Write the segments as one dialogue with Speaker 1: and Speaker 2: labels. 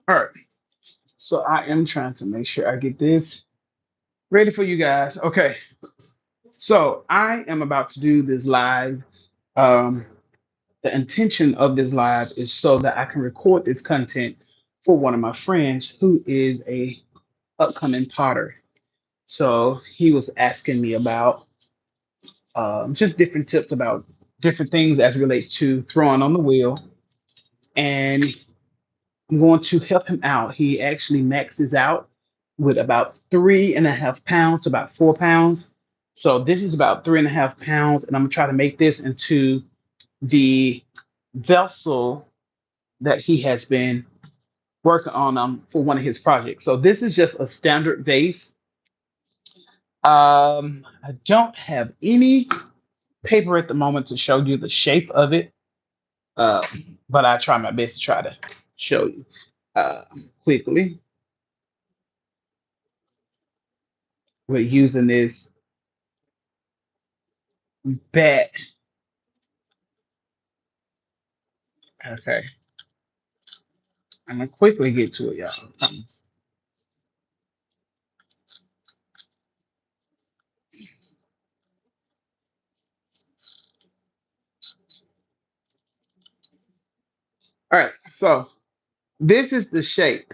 Speaker 1: All right. So I am trying to make sure I get this ready for you guys. Okay. So I am about to do this live. Um, the intention of this live is so that I can record this content for one of my friends who is a upcoming potter. So he was asking me about just different tips about different things as it relates to throwing on the wheel, and I'm going to help him out. He actually maxes out with about 3.5 pounds to about 4 pounds. So this is about 3.5 pounds, and I'm gonna try to make this into the vessel that he has been working on for one of his projects. So this is just a standard vase. I don't have any paper at the moment to show you the shape of it, uh, but I try my best to try to show you uh, quickly. We're using this bat. Okay, I'm gonna quickly get to it, y'all. I promise. All right, so this is the shape.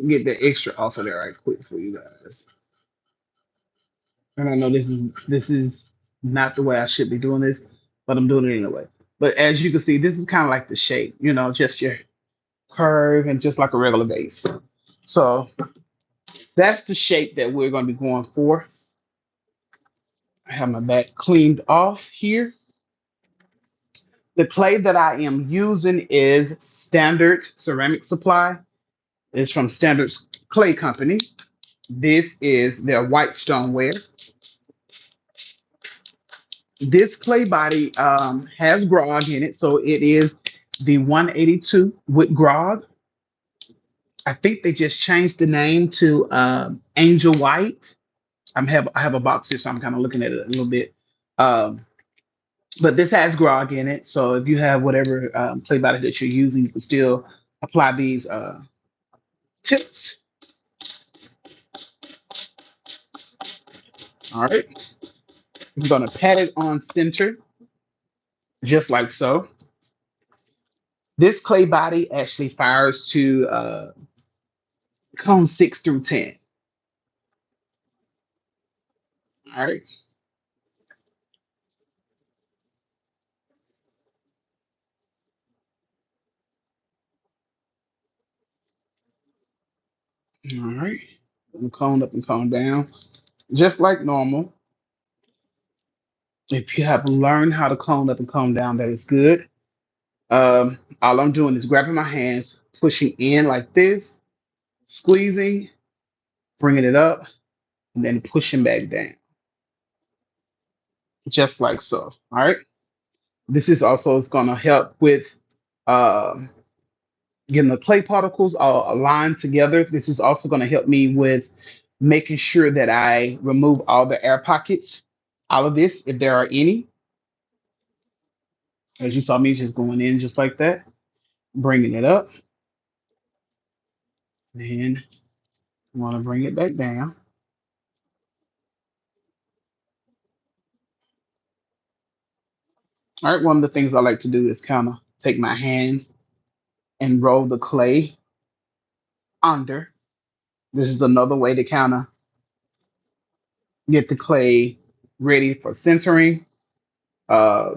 Speaker 1: Get the extra off of there right quick for you guys. And I know this is not the way I should be doing this, but I'm doing it anyway. But as you can see, this is kind of like the shape, just your curve and just like a regular vase. So that's the shape that we're going to be going for. I have my back cleaned off here. The clay that I am using is Standard Ceramic Supply. It's from Standard Clay Company. This is their white stoneware. This clay body has grog in it, so it is the 182 with grog. I think they just changed the name to Angel White. I have a box here, so I'm kind of looking at it a little bit. Um, but this has grog in it, so if you have whatever clay body that you're using, you can still apply these tips. All right, I'm gonna pat it on center, just like so. This clay body actually fires to cone 6 through 10. All right, all right. Cone up and cone down, just like normal. If you have learned how to cone up and cone down, that is good. All I'm doing is grabbing my hands, pushing in like this, squeezing, bringing it up, and then pushing back down, just like so. All right. This is also is going to help with uh, getting the clay particles all aligned together. This is also going to help me with making sure that I remove all the air pockets, all of this, if there are any. As you saw me just going in just like that, bringing it up, and want to bring it back down. All right, one of the things I like to do is kind of take my hands and roll the clay under. This is another way to kind of get the clay ready for centering. Uh,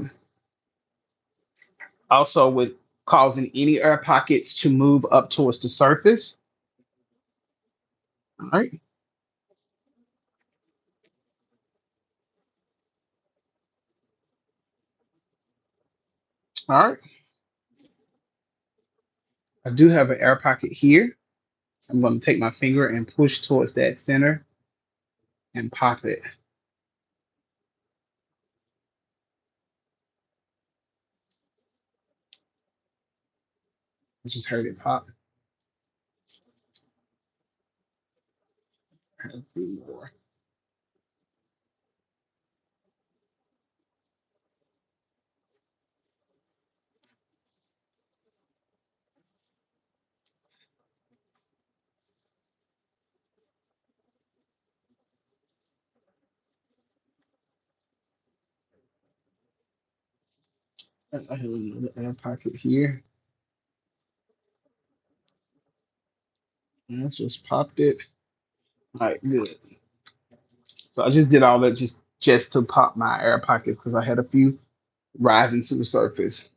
Speaker 1: Also, with causing any air pockets to move up towards the surface. All right, all right. I do have an air pocket here. So I'm going to take my finger and push towards that center and pop it. I just heard it pop. A few more. I have another air pocket here. And I just popped it. All right, good. So I just did all that just to pop my air pockets because I had a few rising to the surface.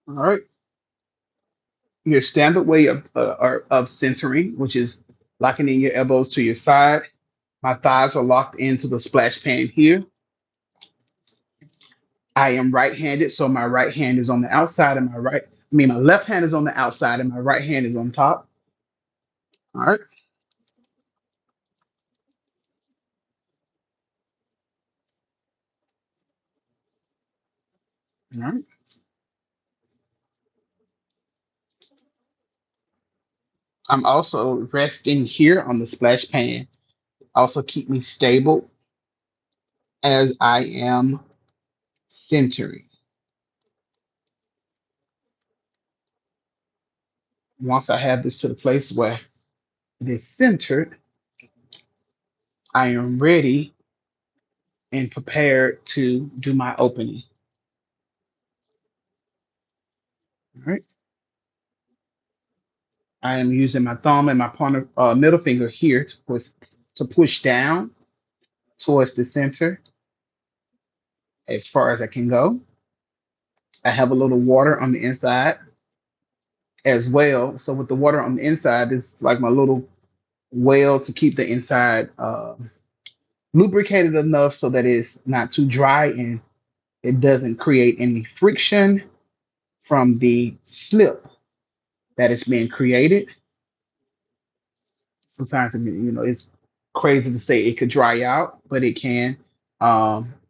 Speaker 1: All right, your standard way of centering, which is locking in your elbows to your side. My thighs are locked into the splash pan here. I am right-handed, so my right hand is on the outside, and my left hand is on the outside, and my right hand is on top. All right, all right. I'm also resting here on the splash pan. Also keep me stable as I am centering. Once I have this to the place where it is centered, I am ready and prepared to do my opening. All right. I am using my thumb and my pointer, middle finger here to push down towards the center as far as I can go. I have a little water on the inside as well. So with the water on the inside, it's like my little well to keep the inside lubricated enough so that it's not too dry and it doesn't create any friction from the slip that is being created. Sometimes, I mean, it's crazy to say it could dry out, but it can.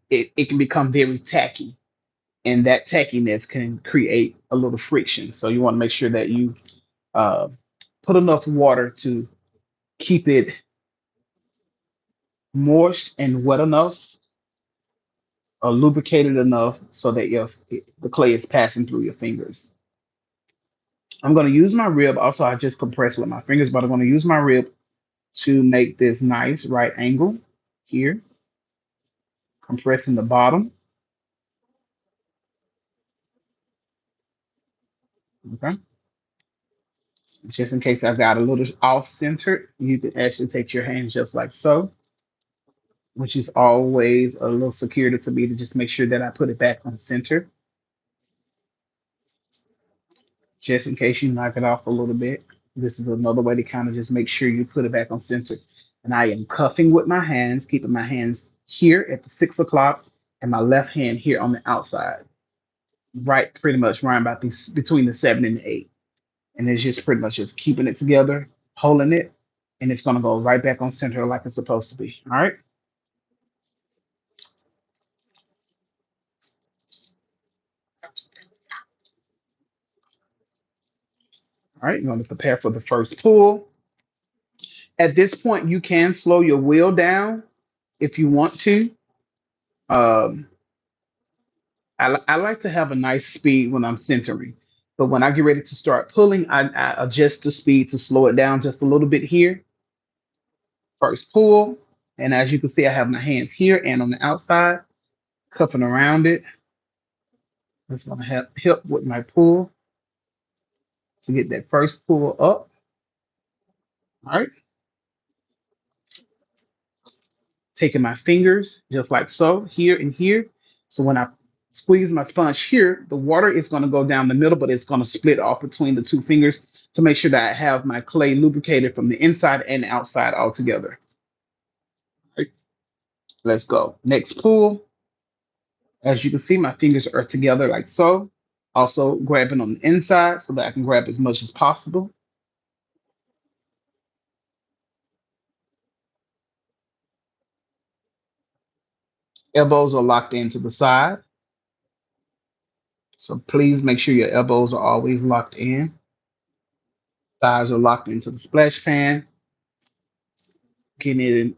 Speaker 1: It can become very tacky, and that tackiness can create a little friction. So you want to make sure that you uh, put enough water to keep it moist and wet enough or lubricated enough so that the clay is passing through your fingers. I'm going to use my rib. Also, I just compressed with my fingers, but I'm going to use my rib to make this nice right angle here, compressing the bottom. Okay. Just in case I've got a little off centered, you can actually take your hands just like so, which is always a little security to me to just make sure that I put it back on center, just in case you knock it off a little bit. This is another way to kind of just make sure you put it back on center. And I am cuffing with my hands, keeping my hands here at the 6 o'clock and my left hand here on the outside, right pretty much right about these between the 7 and the 8. And it's just pretty much just keeping it together, holding it, and it's gonna go right back on center like it's supposed to be. All right. All right, you're gonna prepare for the first pull. At this point, you can slow your wheel down if you want to. Um, I like to have a nice speed when I'm centering, but when I get ready to start pulling, I adjust the speed to slow it down just a little bit here. First pull, and as you can see, I have my hands here and on the outside, cupping around it. That's gonna help with my pull to get that first pull up. All right, taking my fingers just like so, here and here. So when I squeeze my sponge here, the water is going to go down the middle, but it's going to split off between the two fingers to make sure that I have my clay lubricated from the inside and outside all together. All right, let's go. Next pull. As you can see, my fingers are together like so. Also grabbing on the inside so that I can grab as much as possible. Elbows are locked into the side. So please make sure your elbows are always locked in. Thighs are locked into the splash pan. Getting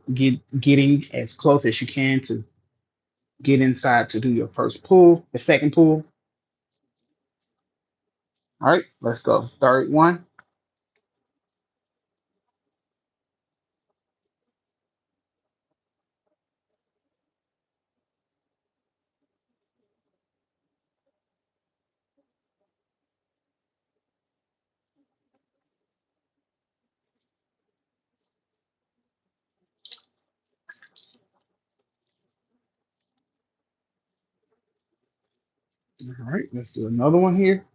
Speaker 1: as close as you can to get inside to do your first pull, the second pull. All right, let's go. Third one. All right, let's do another one here.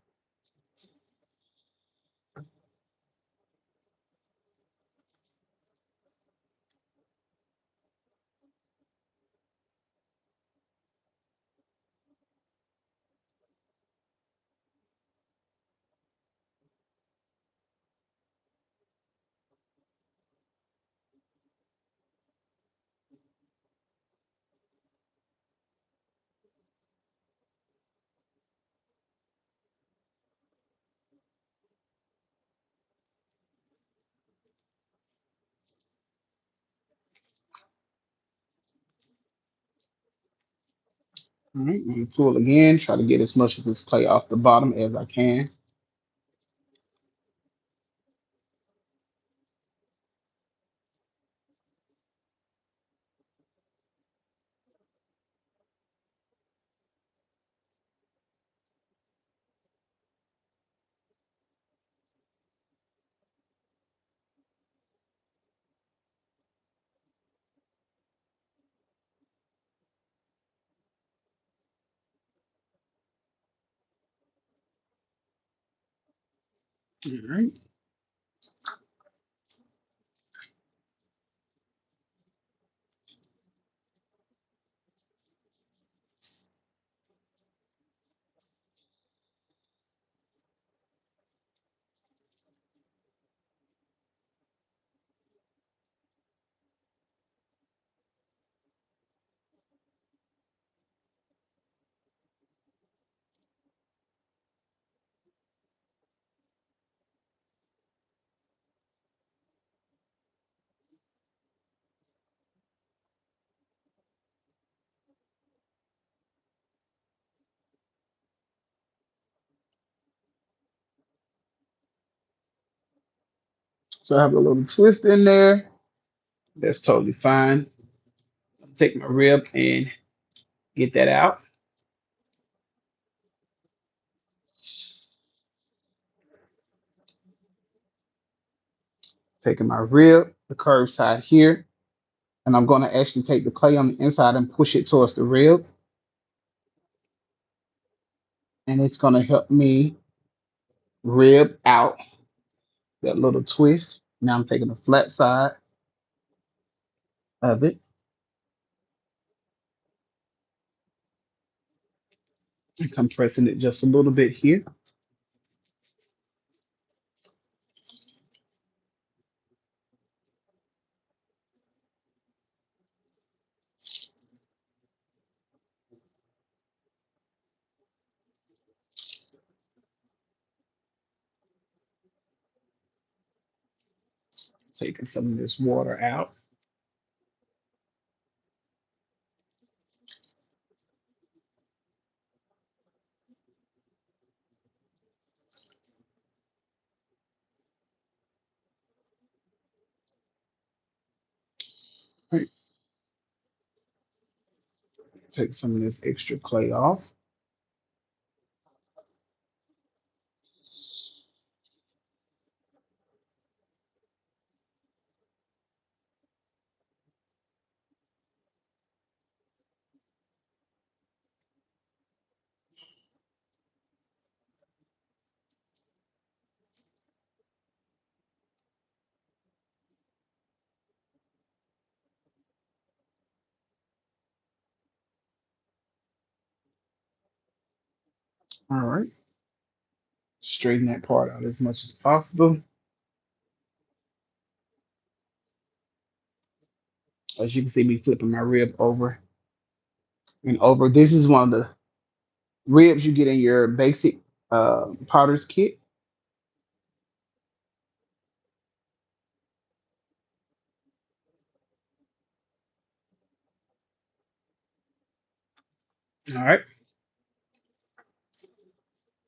Speaker 1: All right, I'm gonna pull again, try to get as much of this clay off the bottom as I can. All right, so I have a little twist in there. That's totally fine. Take my rib and get that out. Taking my rib, the curved side here, and I'm going to actually take the clay on the inside and push it towards the rib, and it's going to help me rib out that little twist. Now I'm taking the flat side of it and compressing it just a little bit here. Taking some of this water out. Right, take some of this extra clay off. All right, straighten that part out as much as possible. As you can see me flipping my rib over and over. This is one of the ribs you get in your basic potter's kit. All right,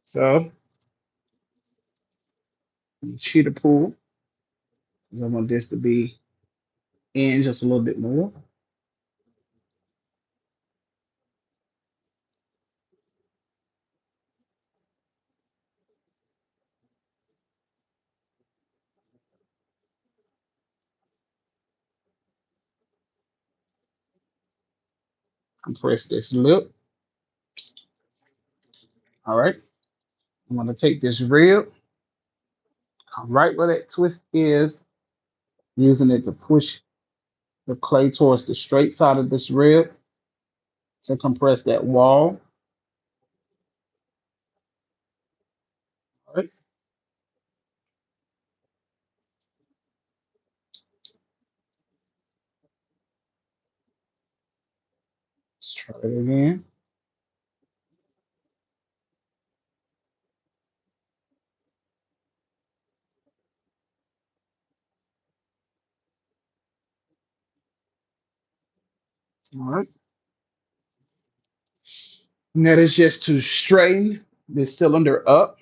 Speaker 1: so cheetah pool. I want this to be in just a little bit more. Compress this lip. All right. I'm going to take this rib right where that twist is, using it to push the clay towards the straight side of this rib to compress that wall. All right. Let's try it again. All right. And that is just to straighten this cylinder up.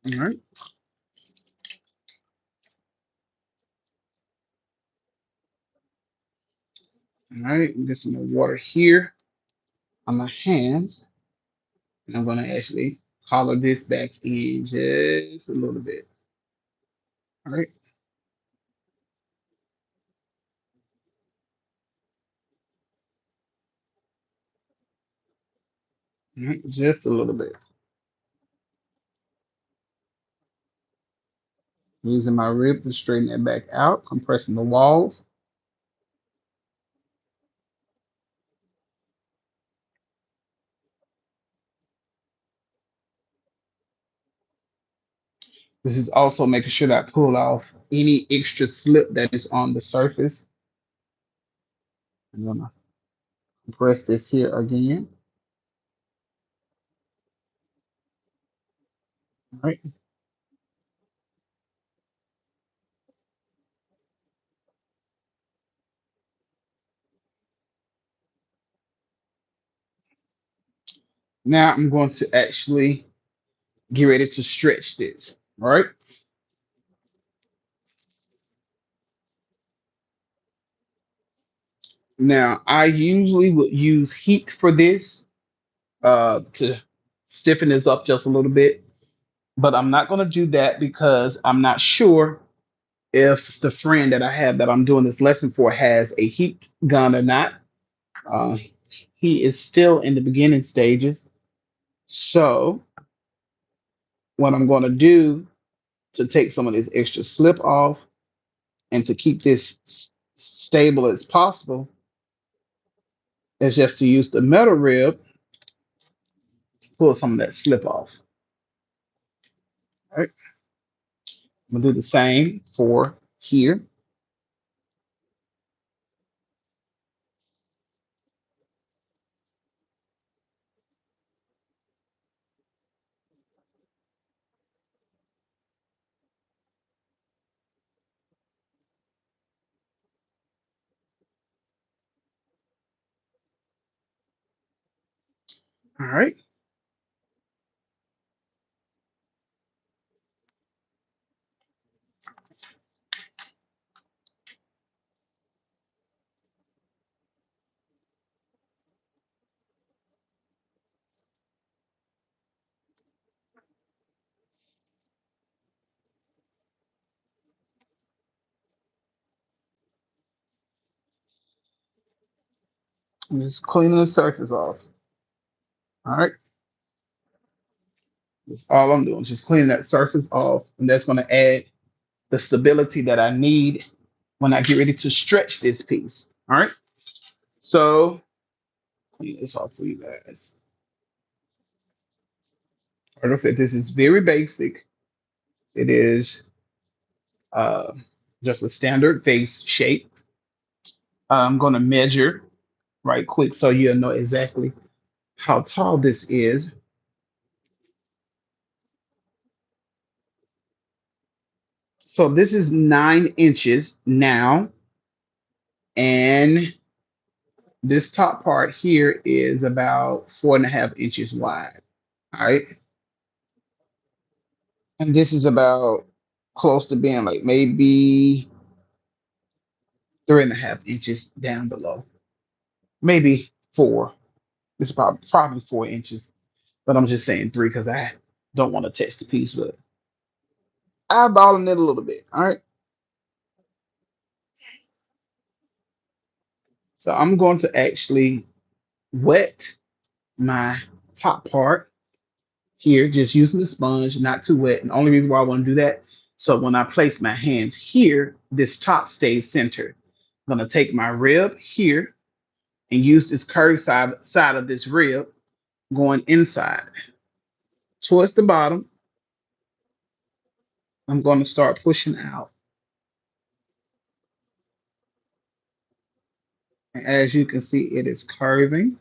Speaker 1: All right. All right. Get some more water here on my hands. And I'm going to actually collar this back in just a little bit. All right. All right. Just a little bit. Using my rib to straighten it back out, compressing the walls. This is also making sure that I pull off any extra slip that is on the surface. I'm gonna press this here again. All right. Now I'm going to actually get ready to stretch this. All right. Now I usually would use heat for this to stiffen this up just a little bit, but I'm not going to do that because I'm not sure if the friend that I have that I'm doing this lesson for has a heat gun or not. Uh, he is still in the beginning stages. So, what I'm going to do to take some of this extra slip off and to keep this stable as possible is just to use the metal rib to pull some of that slip off. All right. I'm going to do the same for here. All right. I'm just cleaning the surface off. All right. That's all I'm doing, just cleaning that surface off. And that's going to add the stability that I need when I get ready to stretch this piece. All right. So clean this off for you guys. Like I said, this is very basic. It is uh, just a standard vase shape. I'm going to measure right quick so you'll know exactly how tall this is. So this is 9 inches now, and this top part here is about 4.5 inches wide. All right. And this is about close to being like maybe 3.5 inches down below. Maybe four. It's probably 4 inches, but I'm just saying three because I don't want to test the piece. But eyeballing it a little bit. All right. So I'm going to actually wet my top part here, just using the sponge, not too wet. And the only reason why I want to do that, so when I place my hands here, this top stays centered. I'm going to take my rib here and use this curved side of this rib going inside towards the bottom. I'm going to start pushing out. And as you can see, it is curving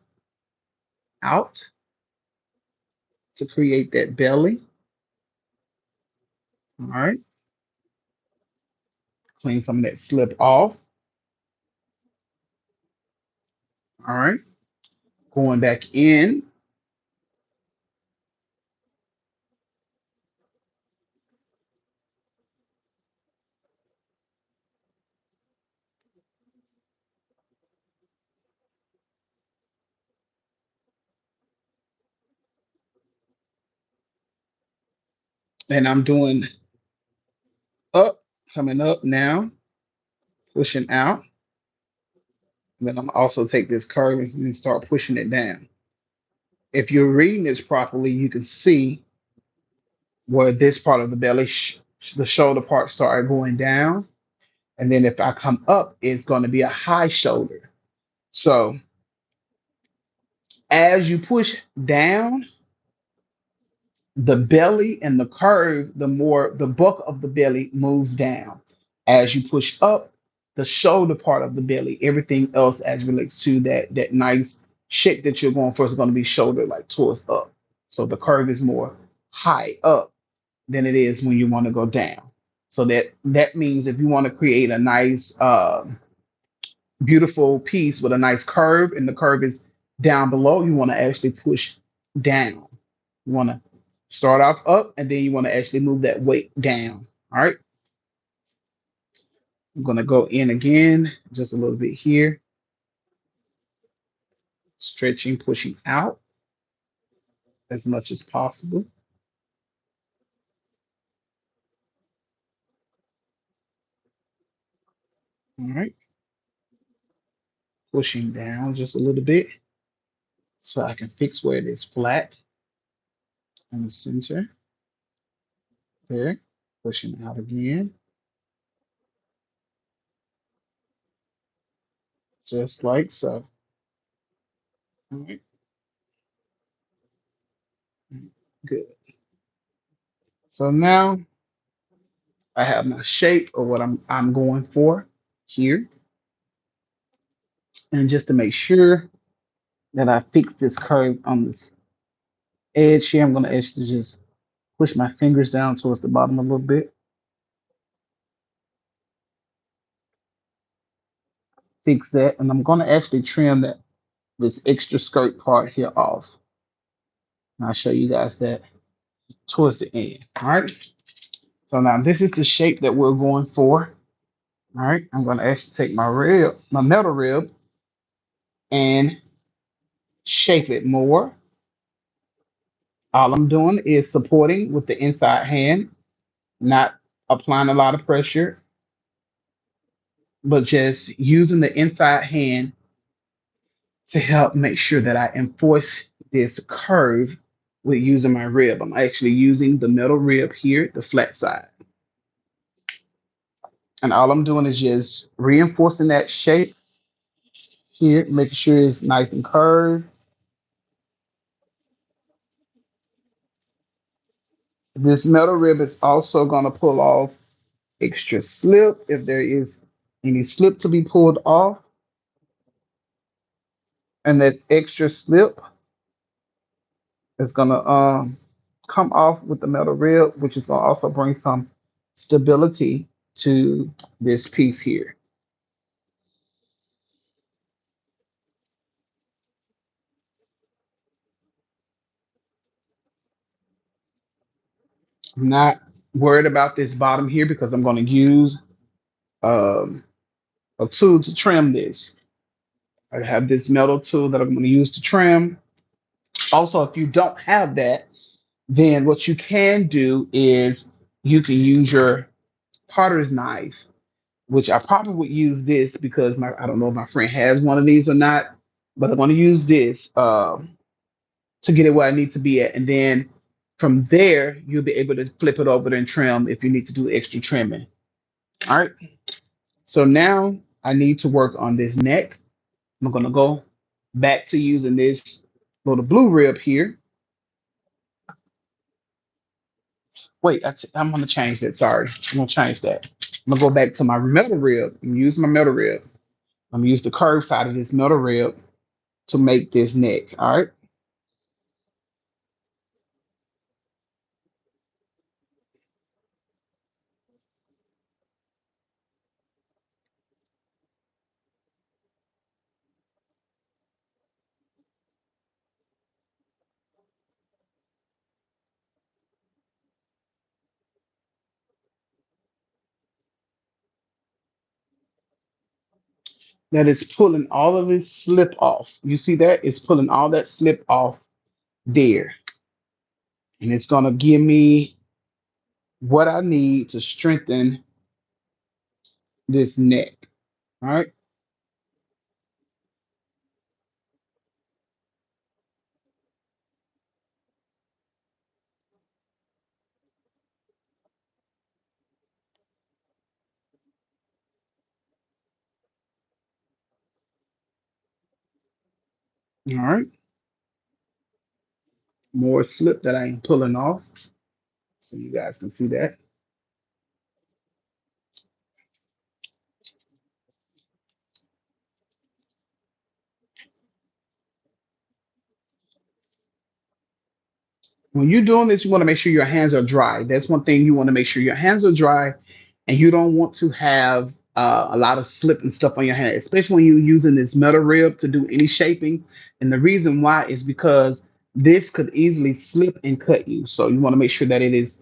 Speaker 1: out to create that belly. All right. Clean some of that slip off. All right. Going back in. And I'm doing up, coming up now, pushing out. And then I'm also take this curve and start pushing it down. If you're reading this properly, you can see where this part of the belly, the shoulder part started going down. And then if I come up, it's going to be a high shoulder. So as you push down, the belly and the curve, the more the bulk of the belly moves down. As you push up, the shoulder part of the belly, everything else as relates to that nice shape that you're going for is going to be shoulder like towards up. So the curve is more high up than it is when you want to go down. So that means if you want to create a nice beautiful piece with a nice curve and the curve is down below, you want to actually push down. You want to start off up and then you want to actually move that weight down. All right. I'm going to go in again, just a little bit here, stretching, pushing out as much as possible. All right. Pushing down just a little bit so I can fix where it is flat in the center. There. Pushing out again, just like so. All right. Good. So now I have my shape of what I'm going for here. And just to make sure that I fix this curve on this edge here, I'm going to actually just push my fingers down towards the bottom a little bit, fix that, and I'm going to actually trim that this extra skirt part here off. And I'll show you guys that towards the end. All right. So now this is the shape that we're going for. All right. I'm going to actually take my rib, my metal rib, and shape it more. All I'm doing is supporting with the inside hand, not applying a lot of pressure, but just using the inside hand to help make sure that I enforce this curve with using my rib. I'm actually using the metal rib here, the flat side. And all I'm doing is just reinforcing that shape here, making sure it's nice and curved. This metal rib is also going to pull off extra slip if there is any slip to be pulled off. And that extra slip is gonna come off with the metal rib, which is gonna also bring some stability to this piece here. I'm not worried about this bottom here because I'm gonna use um, a tool to trim this. I have this metal tool that I'm gonna use to trim. Also, if you don't have that, then what you can do is You can use your potter's knife, which I probably would use this because I don't know if my friend has one of these or not, but I'm going to use this to get it where I need to be at, and then from there you'll be able to flip it over and trim if you need to do extra trimming. All right. So now I need to work on this neck. I'm going to go back to using this little blue rib here. Wait, I'm going to change that. Sorry, I'm going to change that. I'm going to go back to my metal rib and use my metal rib. I'm going to use the curved side of this metal rib to make this neck. All right. That is pulling all of this slip off. You see that? It's pulling all that slip off there. And it's going to give me what I need to strengthen this neck. All right. All right. More slip that I ain't pulling off. So you guys can see that. When you're doing this, you want to make sure your hands are dry. That's one thing you want to make sure your hands are dry, and you don't want to have a lot of slip and stuff on your hand, especially when you're using this metal rib to do any shaping. And the reason why is because this could easily slip and cut you. So you want to make sure that it is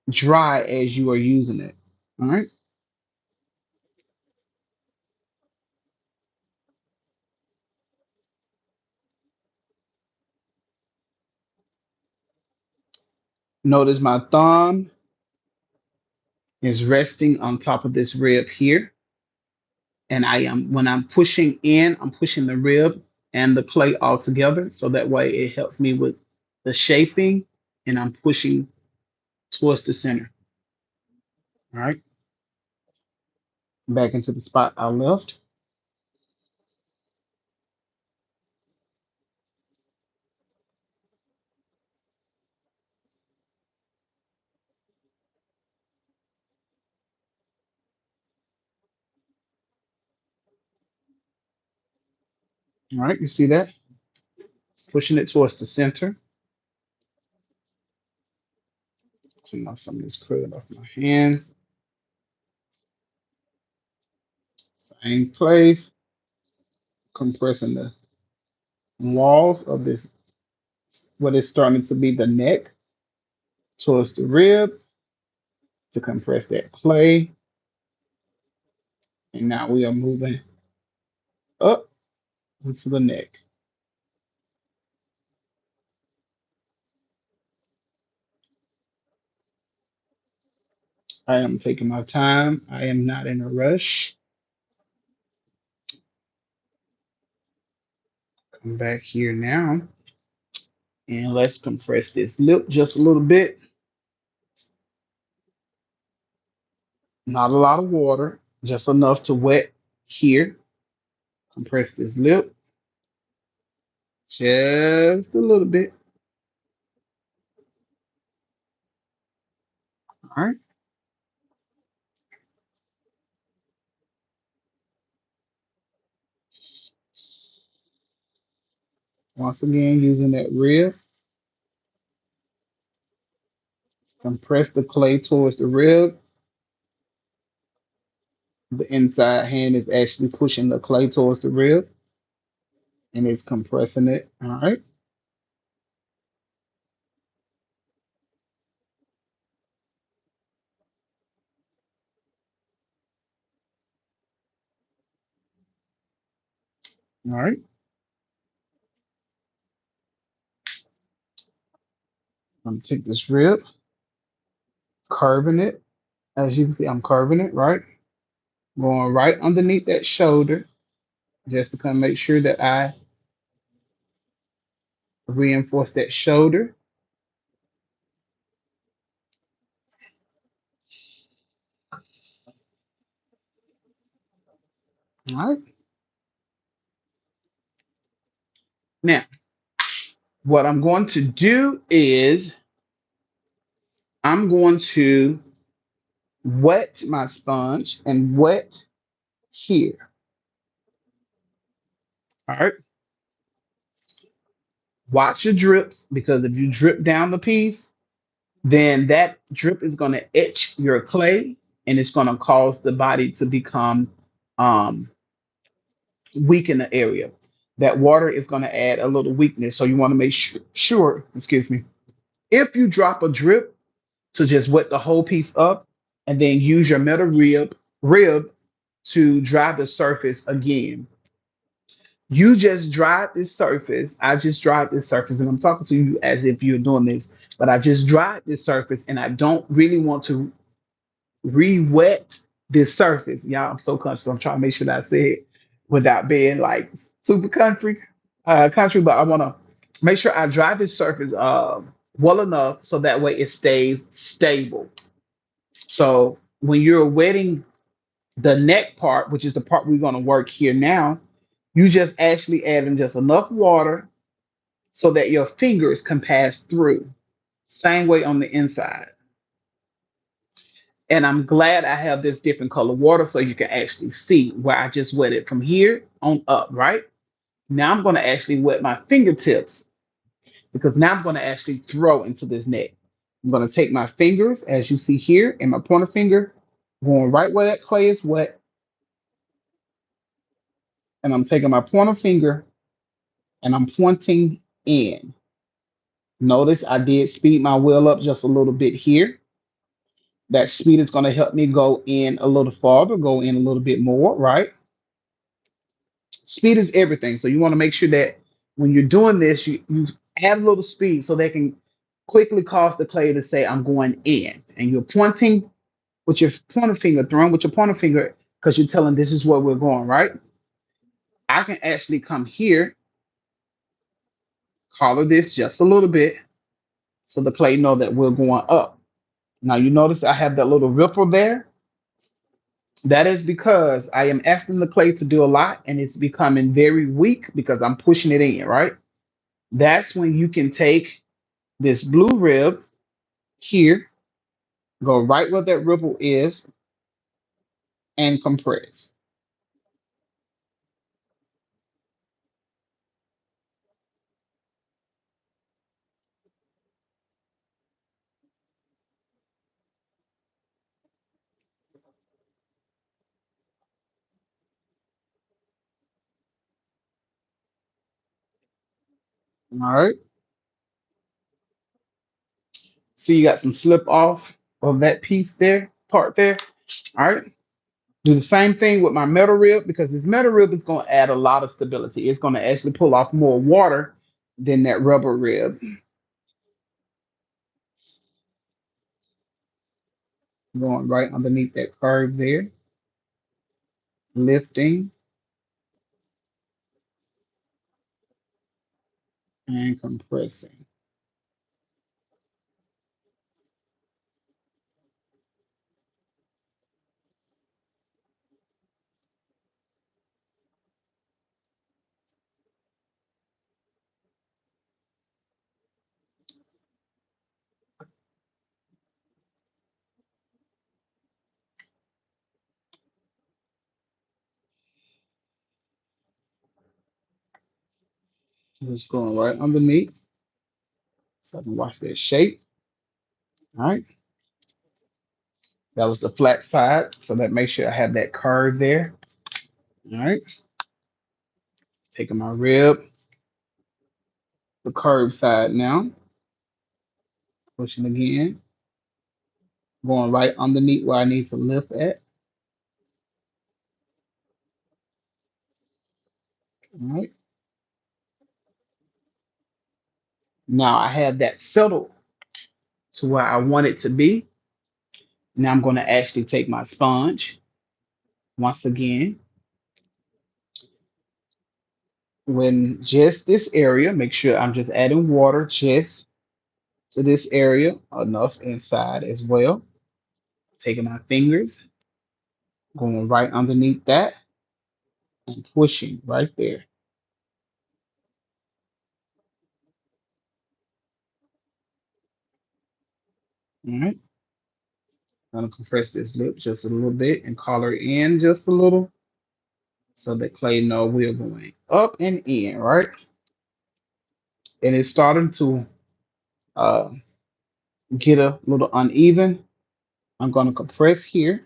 Speaker 1: dry as you are using it. All right. Notice my thumb is resting on top of this rib here. And I am when I'm pushing in, I'm pushing the rib and the clay all together. So that way it helps me with the shaping and I'm pushing towards the center. All right. Back into the spot I left. All right. You see that? Pushing it towards the center. So now some of this curling off my hands. Same place. Compressing the walls of this, what is starting to be the neck towards the rib to compress that clay. And now we are moving up into the neck. I am taking my time. I am not in a rush. Come back here now and let's compress this lip just a little bit. Not a lot of water, just enough to wet here. Compress this lip just a little bit. All right. Once again, using that rib, compress the clay towards the rib. The inside hand is actually pushing the clay towards the rib and it's compressing it. All right. All right. I'm gonna take this rib, curving it. As you can see, I'm curving it, right? Going right underneath that shoulder, just to kind of make sure that I reinforce that shoulder. All right. Now, what I'm going to do is I'm going to wet my sponge and wet here. All right. Watch your drips because if you drip down the piece, then that drip is going to etch your clay and it's going to cause the body to become um, weak in the area. That water is going to add a little weakness. So you want to make sure, excuse me, if you drop a drip to just wet the whole piece up and then use your metal rib to dry the surface again. You just dried this surface. I just dried this surface, and I'm talking to you as if you're doing this, but I just dried this surface, and I don't really want to re-wet this surface. Y'all, I'm so conscious. I'm trying to make sure that I say it without being like super country, but I want to make sure I dry this surface well enough so that way it stays stable. So when you're wetting the neck part, which is the part we're going to work here now, you just actually adding just enough water so that your fingers can pass through. Same way on the inside. And I'm glad I have this different color water so you can actually see where I just wet it from here on up, right? Now I'm going to actually wet my fingertips because now I'm going to actually throw into this neck. I'm going to take my fingers, as you see here, and my pointer finger, going right where that clay is wet, and I'm taking my pointer finger and I'm pointing in. Notice I did speed my wheel up just a little bit here. That speed is going to help me go in a little farther, go in a little bit more, right? Speed is everything. So you want to make sure that when you're doing this, you add a little speed so they can quickly cause the clay to say, I'm going in. And you're pointing with your pointer finger, throwing with your pointer finger, because you're telling this is where we're going, right? I can actually come here, color this just a little bit so the clay know that we're going up. Now you notice I have that little ripple there. That is because I am asking the clay to do a lot and it's becoming very weak because I'm pushing it in, right? That's when you can take this blue rib here, go right where that ripple is, and compress. All right. See, you got some slip off of that piece there, part there. All right. Do the same thing with my metal rib because this metal rib is going to add a lot of stability. It's going to actually pull off more water than that rubber rib. Going right underneath that curve there, lifting and compressing. Just going right underneath so I can watch that shape. All right. That was the flat side. So that makes sure I have that curve there. All right. Taking my rib, the curved side now, pushing again, going right underneath where I need to lift at. All right. Now I have that settled to where I want it to be. Now I'm going to actually take my sponge once again. When just this area, make sure I'm just adding water just to this area, enough inside as well. Taking my fingers, going right underneath that and pushing right there. All right. I'm gonna compress this lip just a little bit and color in just a little so that clay know we're going up and in, right? And it's starting to uh, get a little uneven. I'm gonna compress here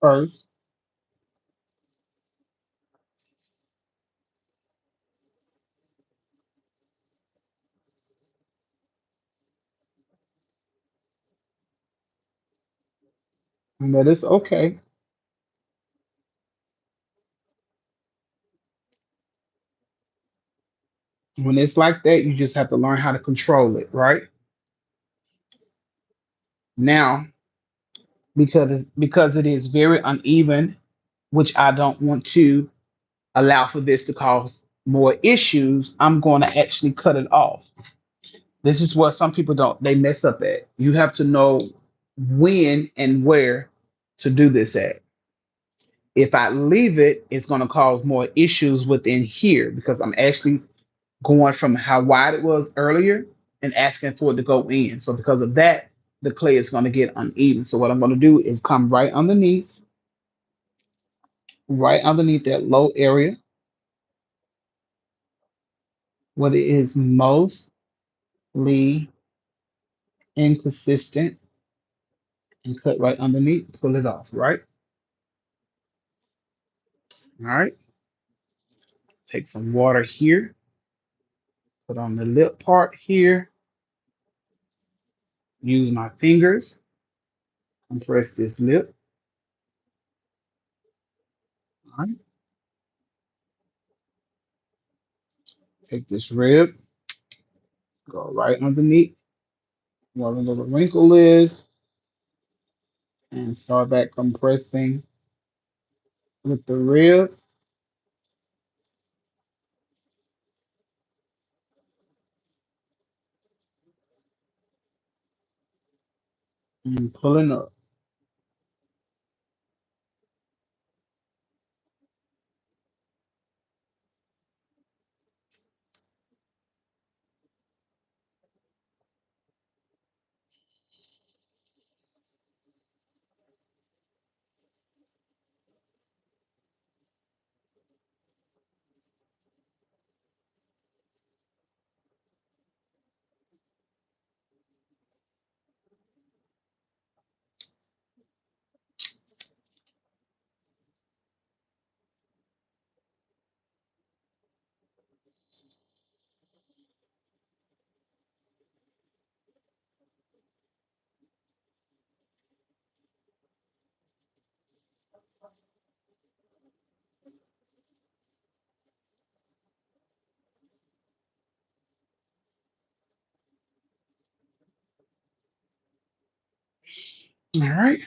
Speaker 1: first. But it's okay. When it's like that, you just have to learn how to control it, right? Now, because it is very uneven, which I don't want to allow for this to cause more issues, I'm going to actually cut it off. This is what some people don't, they mess up at. You have to know when and where to do this at. If I leave it, it's going to cause more issues within here because I'm actually going from how wide it was earlier and asking for it to go in. So because of that, the clay is going to get uneven. So what I'm going to do is come right underneath that low area, what it is mostly inconsistent, and cut right underneath, pull it off, right? All right. Take some water here, put on the lip part here, use my fingers, compress this lip. All right. Take this rib, go right underneath where the little wrinkle is, and start back compressing with the rib and pulling up. All right.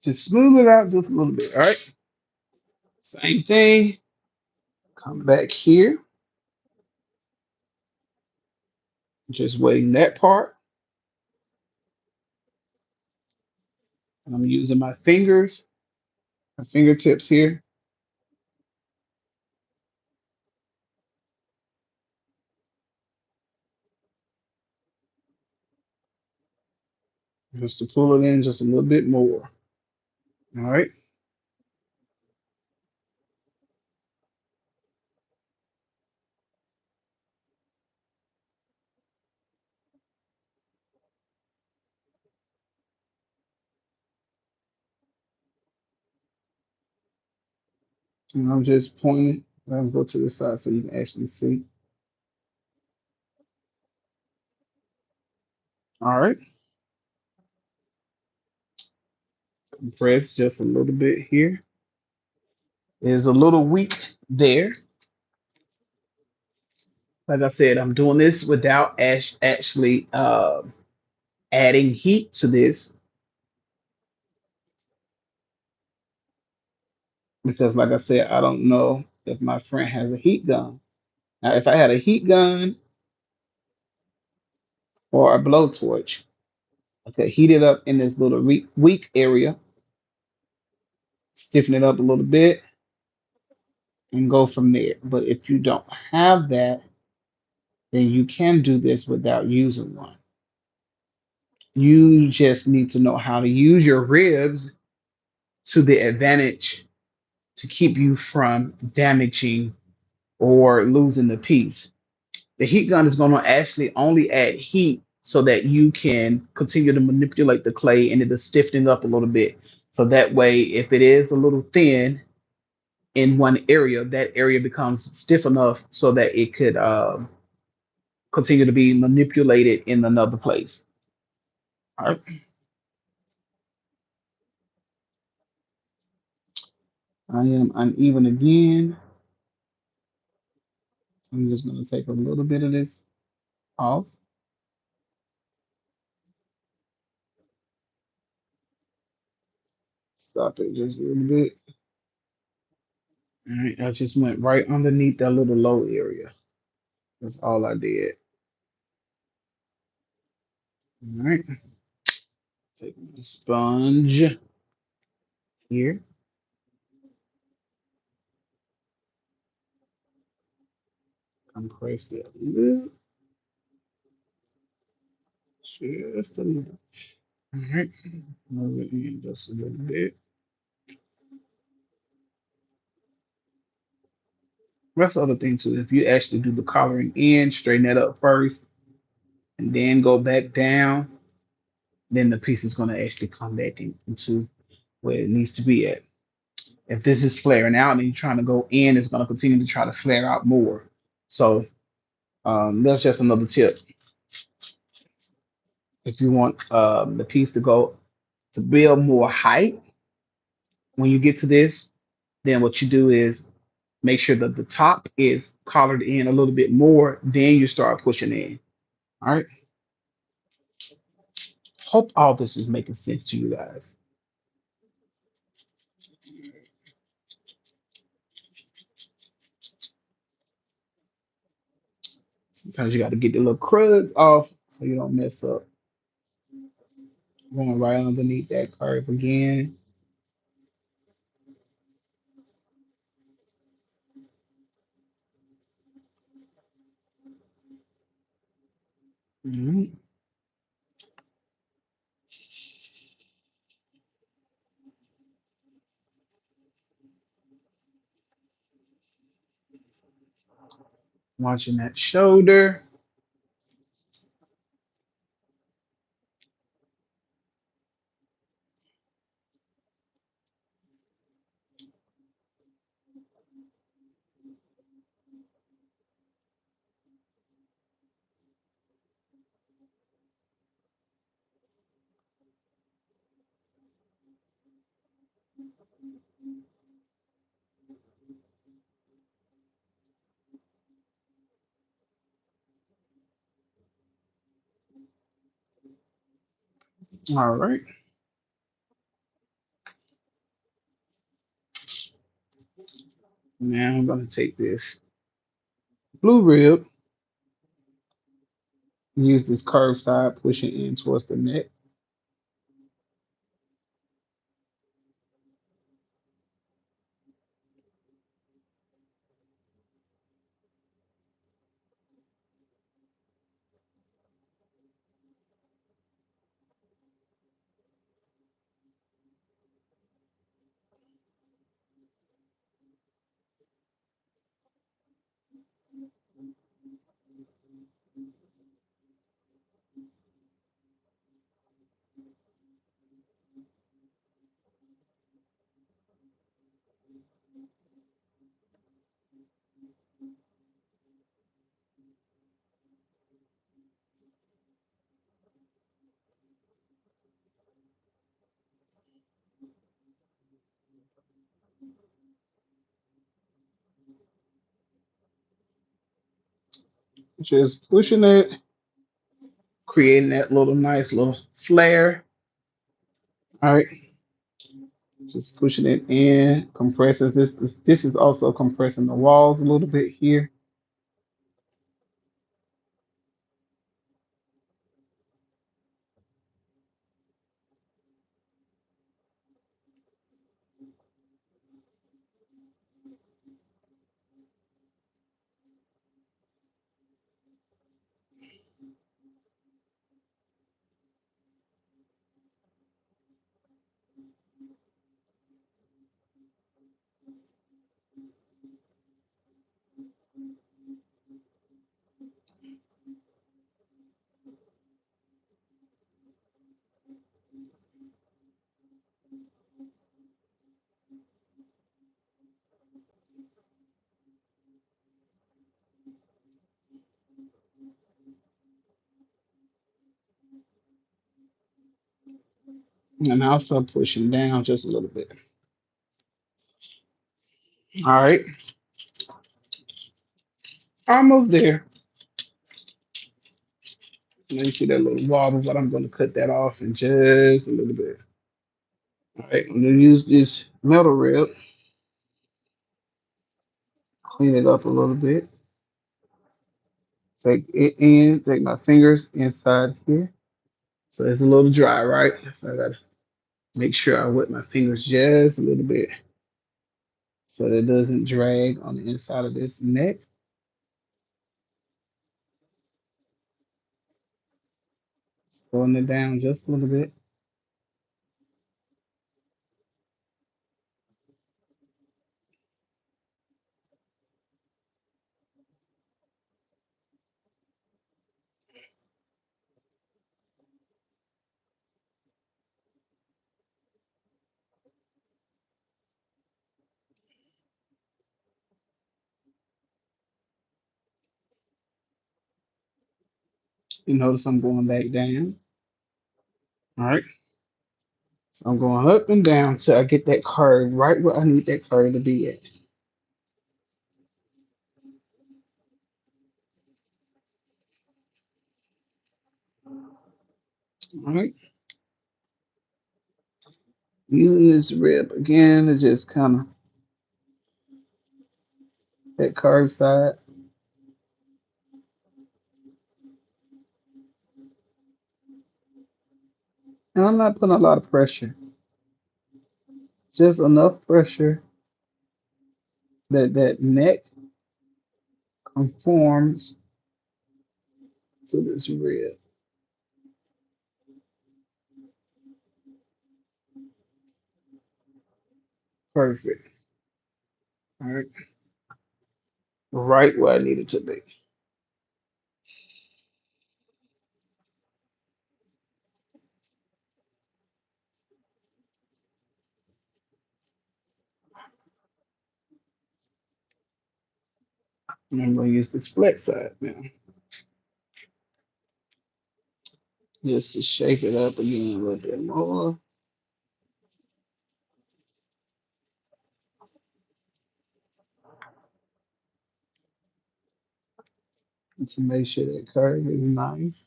Speaker 1: Just smooth it out just a little bit. All right. Same thing. Come back here. Just wetting that part. And I'm using my fingers, my fingertips here, just to pull it in just a little bit more. All right. And I'm just pointing. Let me go to the side so you can actually see. All right, press just a little bit here. Is a little weak there. Like I said, I'm doing this without actually adding heat to this because, like I said, I don't know if my friend has a heat gun. Now, if I had a heat gun or a blowtorch, I could heat it up in this little weak area, stiffen it up a little bit, and go from there. But if you don't have that, then you can do this without using one. You just need to know how to use your ribs to the advantage to keep you from damaging or losing the piece. The heat gun is going to actually only add heat so that you can continue to manipulate the clay and it is stiffening up a little bit. So that way, if it is a little thin in one area, that area becomes stiff enough so that it could continue to be manipulated in another place. All right. I am uneven again. So I'm just going to take a little bit of this off. Stop it just a little bit. All right. I just went right underneath that little low area. That's all I did. All right. Take my sponge here. Compress it a little, just a little. All right. Move it in just a little bit. That's the other thing too. If you actually do the collaring in, straighten that up first, and then go back down, then the piece is going to actually come back into where it needs to be at. If this is flaring out and you're trying to go in, it's going to continue to try to flare out more. So that's just another tip. If you want the piece to go to build more height when you get to this, then what you do is make sure that the top is collared in a little bit more. Then you start pushing in. All right. Hope all this is making sense to you guys. Sometimes you got to get the little cruds off so you don't mess up. Going right underneath that curve again. Mhm. Watching that shoulder. All right. Now I'm going to take this blue rib, use this curved side, pushing in towards the neck. Just pushing it, creating that little nice little flare. All right, just pushing it in, compresses this is also compressing the walls a little bit here. And also pushing down just a little bit. All right, almost there. Now you see that little wobble, but I'm going to cut that off in just a little bit. All right, I'm going to use this metal rib, clean it up a little bit. Take it in, take my fingers inside here. So it's a little dry, right? So I got to make sure I wet my fingers just a little bit so that it doesn't drag on the inside of this neck. Slowing it down just a little bit. You notice I'm going back down. All right. So I'm going up and down till I get that curve right where I need that curve to be at. All right. Using this rib again to just kind of that curve side. And I'm not putting a lot of pressure, just enough pressure that that neck conforms to this rib. Perfect. All right. Right where I need it to be. And I'm going to use this flex side now just to shape it up again a little bit more and to make sure that curve is nice.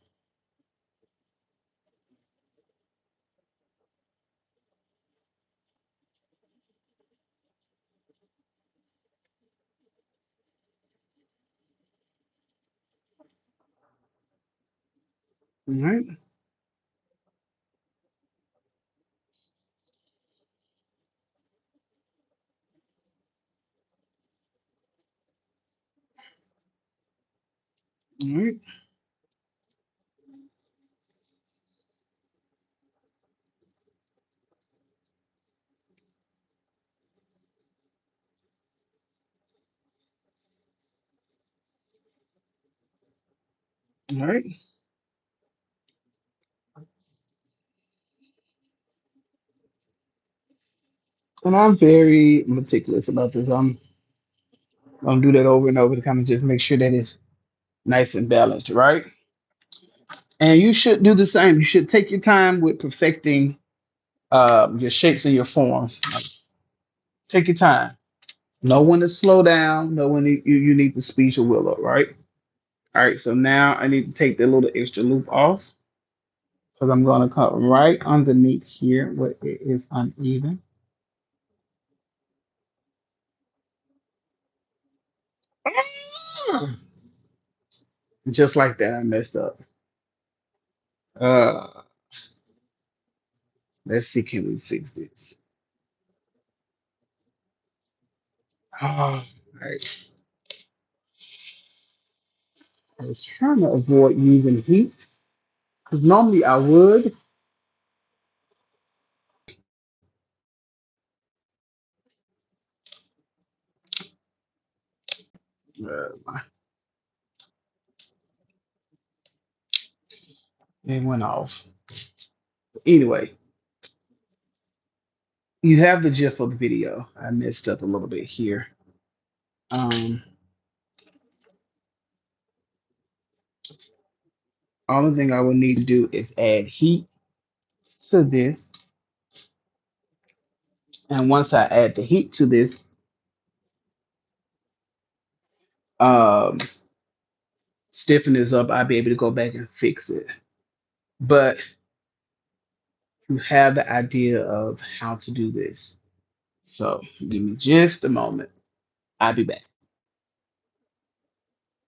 Speaker 1: All right. All right. All right. And I'm very meticulous about this. I'm gonna do that over and over to kind of just make sure that it's nice and balanced, right? And you should do the same. You should take your time with perfecting your shapes and your forms. Like, take your time. Know when to slow down. Know when you need to speed your wheel up, right? All right, so now I need to take the little extra loop off because I'm going to come right underneath here where it is uneven. Ah! Just like that, I messed up. Uh, let's see, can we fix this? All right. I was trying to avoid using heat because normally I would. My, it went off. Anyway, you have the gif of the video. I messed up a little bit here. Um, Only thing I will need to do is add heat to this. And once I add the heat to this, um, stiffen this up, I'll be able to go back and fix it. But you have the idea of how to do this. So give me just a moment. I'll be back.